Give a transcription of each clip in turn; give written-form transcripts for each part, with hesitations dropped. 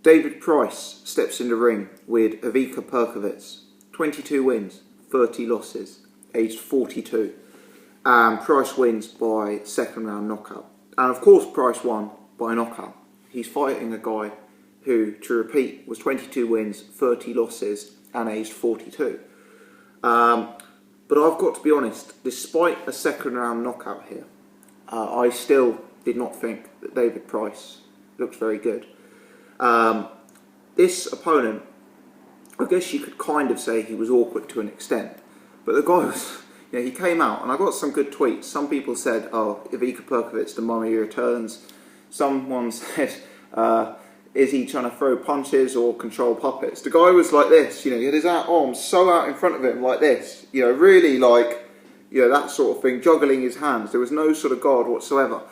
David Price steps in the ring with Ivica Perkovic. 22 wins, 30 losses, aged 42. Price wins by second round knockout. And of course Price won by knockout. He's fighting a guy who, to repeat, was 22 wins, 30 losses and aged 42. But I've got to be honest, despite a second round knockout here, I still did not think that David Price looked very good. This opponent, I guess you could kind of say he was awkward to an extent, but the guy was, he came out, and I got some good tweets. Some people said, oh, Ivica Perkovic, the mummy returns. Someone said, is he trying to throw punches or control puppets? The guy was like this, he had his arms so out in front of him like this, really like, that sort of thing, juggling his hands. There was no sort of guard whatsoever.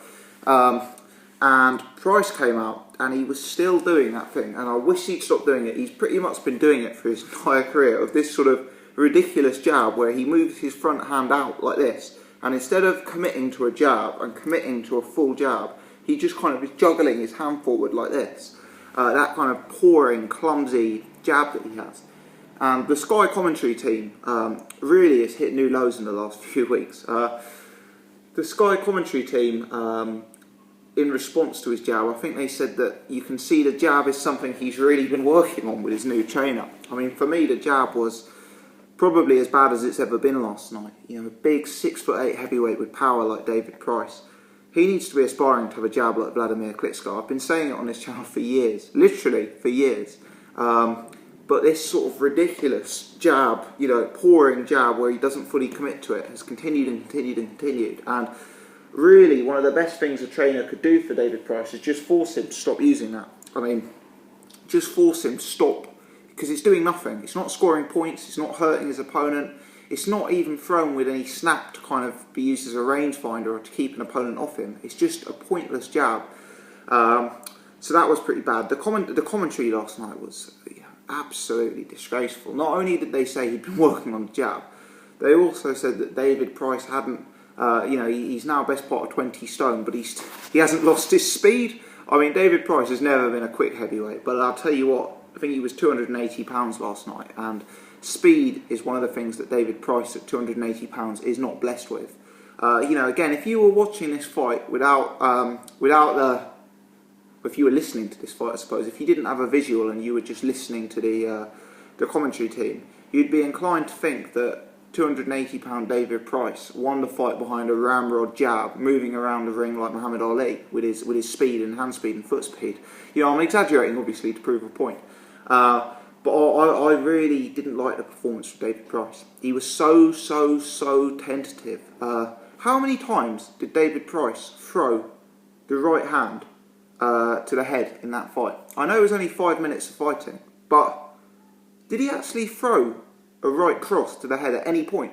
And Price came out and he was still doing that thing, and I wish he'd stopped doing it. He's pretty much been doing it for his entire career, of this sort of ridiculous jab where he moves his front hand out like this, and instead of committing to a jab and committing to a full jab, he just kind of is juggling his hand forward like this. That kind of pouring, clumsy jab that he has. And the Sky commentary team really has hit new lows in the last few weeks. The Sky commentary team, in response to his jab, I think they said that you can see the jab is something he's really been working on with his new trainer. I mean, for me, the jab was probably as bad as it's ever been last night. A big 6'8" heavyweight with power like David Price. He needs to be aspiring to have a jab like Vladimir Klitschko. I've been saying it on this channel for years, literally for years. But this sort of ridiculous jab, pouring jab where he doesn't fully commit to it, has continued and continued and continued. And really, one of the best things a trainer could do for David Price is just force him to stop using that. I mean, just force him to stop, because it's doing nothing. It's not scoring points, it's not hurting his opponent, it's not even thrown with any snap to kind of be used as a rangefinder or to keep an opponent off him. It's just a pointless jab. So that was pretty bad. The commentary last night was absolutely disgraceful. Not only did they say he'd been working on the jab, they also said that David Price hadn't, he's now best part of 20 stone, but he hasn't lost his speed. I mean, David Price has never been a quick heavyweight, but I'll tell you what, I think he was 280 pounds last night, and speed is one of the things that David Price at 280 pounds is not blessed with. Again, if you were watching this fight if you were listening to this fight, I suppose, if you didn't have a visual and you were just listening to the commentary team, you'd be inclined to think that 280 pound David Price won the fight behind a ramrod jab, moving around the ring like Muhammad Ali with his speed and hand speed and foot speed. I'm exaggerating, obviously, to prove a point. But I really didn't like the performance of David Price. He was so tentative. How many times did David Price throw the right hand to the head in that fight? I know it was only 5 minutes of fighting, but did he actually throw a right cross to the head at any point?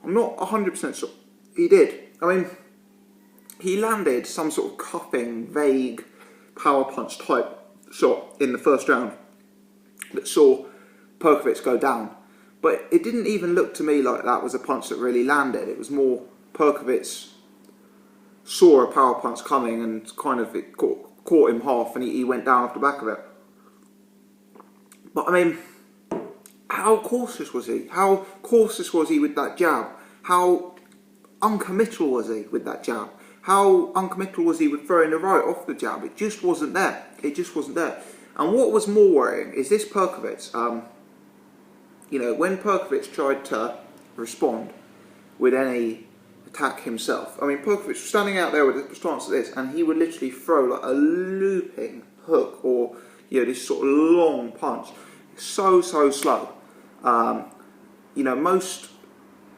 I'm not 100% sure. He did. I mean, he landed some sort of cuffing, vague power punch type shot in the first round that saw Perkovic go down. But it didn't even look to me like that was a punch that really landed. It was more Perkovic saw a power punch coming and kind of it caught him half, and he went down off the back of it. But I mean, how cautious was he? How cautious was he with that jab? How uncommittal was he with that jab? How uncommittal was he with throwing the right off the jab? It just wasn't there. It just wasn't there. And what was more worrying is this Perkovic. When Perkovic tried to respond with any attack himself, I mean, Perkovic was standing out there with a stance like this, and he would literally throw like a looping hook or this sort of long punch. So slow. Most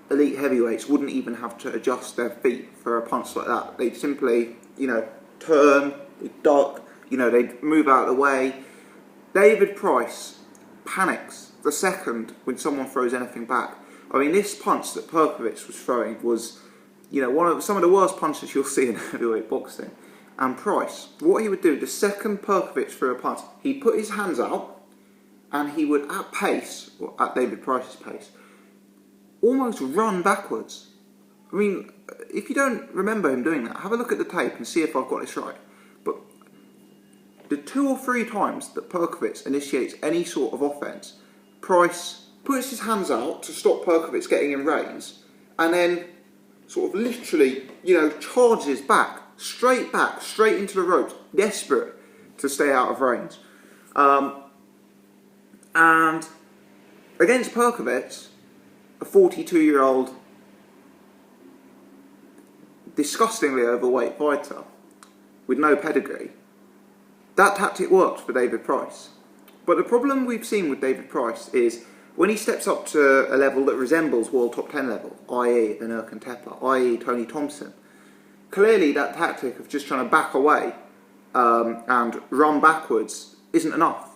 elite heavyweights wouldn't even have to adjust their feet for a punch like that. They'd simply, turn, they'd duck, they'd move out of the way. David Price panics the second when someone throws anything back. I mean, this punch that Perkovic was throwing was, some of the worst punches you'll see in heavyweight boxing. And Price, what he would do, the second Perkovic threw a punch, he'd put his hands out, and he would, at pace, or at David Price's pace, almost run backwards. I mean, if you don't remember him doing that, have a look at the tape and see if I've got this right. But the 2 or 3 times that Perkovic initiates any sort of offence, Price puts his hands out to stop Perkovic getting in range, and then sort of literally, charges back, straight into the ropes, desperate to stay out of range. And against Perkovic, a 42-year-old, disgustingly overweight fighter with no pedigree, that tactic worked for David Price. But the problem we've seen with David Price is when he steps up to a level that resembles world top 10 level, i.e. an Erkan Tepe, i.e. Tony Thompson, clearly that tactic of just trying to back away and run backwards isn't enough.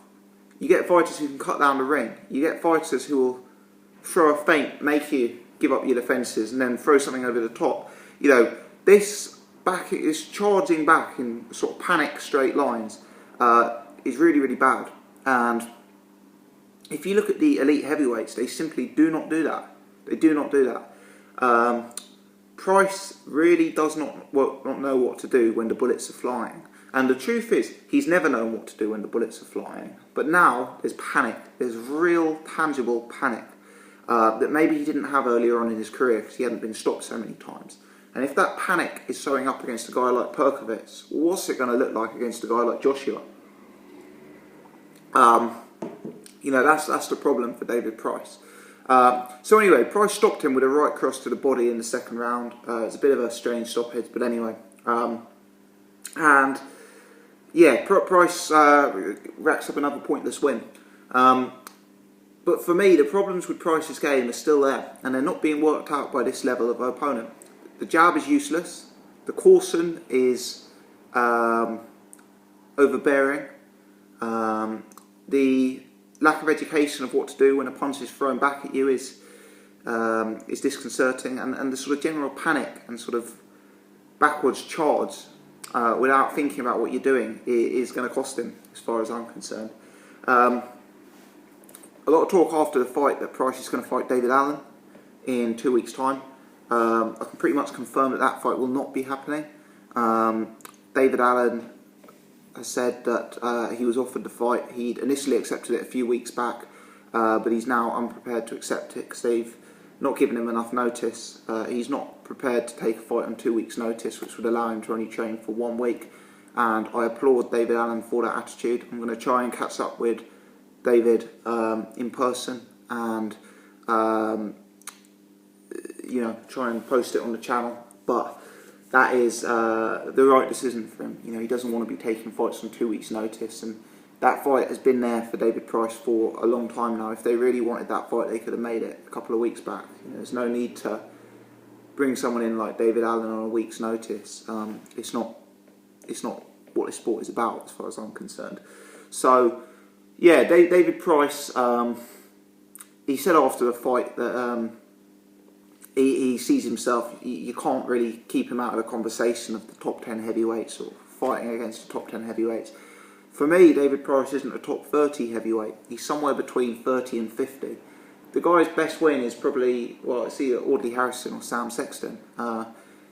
You get fighters who can cut down the ring. You get fighters who will throw a feint, make you give up your defences, and then throw something over the top. This charging back in sort of panic straight lines is really, really bad. And if you look at the elite heavyweights, they simply do not do that. They do not do that. Price really does not know what to do when the bullets are flying. And the truth is, he's never known what to do when the bullets are flying. But now there's panic. There's real, tangible panic that maybe he didn't have earlier on in his career because he hadn't been stopped so many times. And if that panic is showing up against a guy like Perkovic, what's it going to look like against a guy like Joshua? That's the problem for David Price. So anyway, Price stopped him with a right cross to the body in the second round. It's a bit of a strange stoppage, but anyway. Price racks up another pointless win. But for me, the problems with Price's game are still there, and they're not being worked out by this level of opponent. The jab is useless. The Corson is overbearing. The lack of education of what to do when a punch is thrown back at you is disconcerting, and the sort of general panic and sort of backwards charge without thinking about what you're doing is going to cost him, as far as I'm concerned. A lot of talk after the fight that Price is going to fight David Allen in 2 weeks' time. I can pretty much confirm that fight will not be happening. David Allen has said that he was offered the fight. He'd initially accepted it a few weeks back, but he's now unprepared to accept it because they've not given him enough notice. He's not prepared to take a fight on 2 weeks' notice, which would allow him to only train for 1 week. And I applaud David Allen for that attitude. I'm going to try and catch up with David in person and try and post it on the channel. But that is the right decision for him. He doesn't want to be taking fights on 2 weeks' notice, and that fight has been there for David Price for a long time now. If they really wanted that fight, they could have made it a couple of weeks back. There's no need to bring someone in like David Allen on a week's notice. It's not what this sport is about, as far as I'm concerned. So, yeah, David Price. He said after the fight that he sees himself. You can't really keep him out of the conversation of the top 10 heavyweights or fighting against the top 10 heavyweights. For me, David Price isn't a top 30 heavyweight. He's somewhere between 30 and 50. The guy's best win is probably, it's either Audley Harrison or Sam Sexton.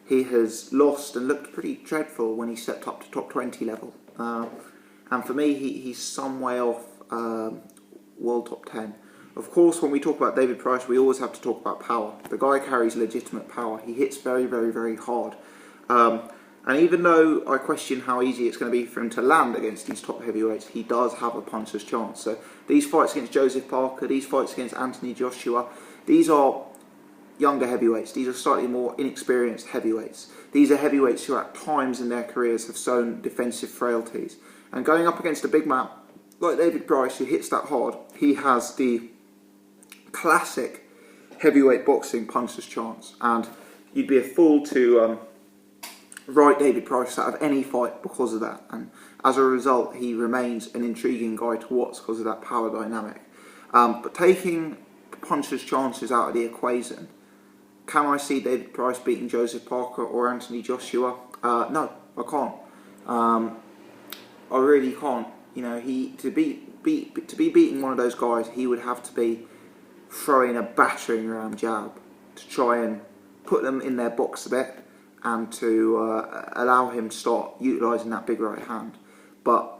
He has lost and looked pretty dreadful when he stepped up to top 20 level. And for me, he's some way off world top 10. Of course, when we talk about David Price, we always have to talk about power. The guy carries legitimate power. He hits very, very, very hard. And even though I question how easy it's going to be for him to land against these top heavyweights, he does have a puncher's chance. So these fights against Joseph Parker, these fights against Anthony Joshua, these are younger heavyweights. These are slightly more inexperienced heavyweights. These are heavyweights who at times in their careers have shown defensive frailties. And going up against a big man like David Price, who hits that hard, he has the classic heavyweight boxing puncher's chance. And you'd be a fool to write David Price out of any fight because of that, and as a result he remains an intriguing guy to watch because of that power dynamic. But taking puncher's chances out of the equation, can I see David Price beating Joseph Parker or Anthony Joshua? No, I can't. I really can't. To be beating one of those guys, he would have to be throwing a battering ram jab to try and put them in their box a bit, and to allow him to start utilising that big right hand. But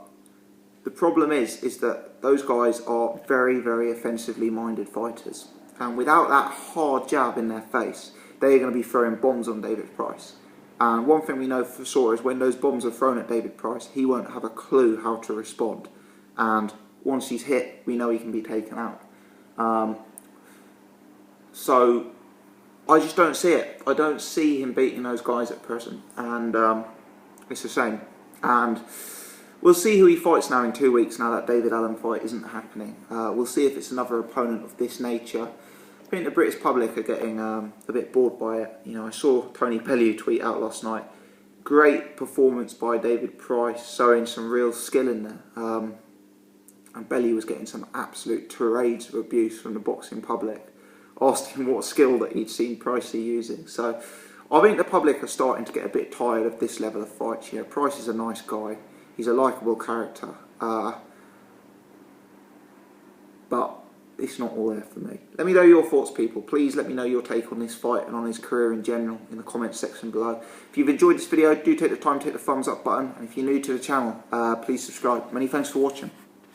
problem is that those guys are very, very offensively minded fighters. And without that hard jab in their face, they're going to be throwing bombs on David Price. And one thing we know for sure is when those bombs are thrown at David Price, he won't have a clue how to respond. And once he's hit, we know he can be taken out. So I just don't see it. I don't see him beating those guys at present. And it's a shame. And we'll see who he fights now in 2 weeks, now that David Allen fight isn't happening. We'll see if it's another opponent of this nature. I think the British public are getting a bit bored by it. You know, I saw Tony Pellew tweet out last night. Great performance by David Price, showing some real skill in there. And Bellew was getting some absolute tirades of abuse from the boxing public, asking what skill that he'd seen Pricey using. So I think the public are starting to get a bit tired of this level of fights. You know, Price is a nice guy. He's a likeable character. But it's not all there for me. Let me know your thoughts, people. Please let me know your take on this fight and on his career in general in the comments section below. If you've enjoyed this video, do take the time to hit the thumbs up button. And if you're new to the channel, please subscribe. Many thanks for watching.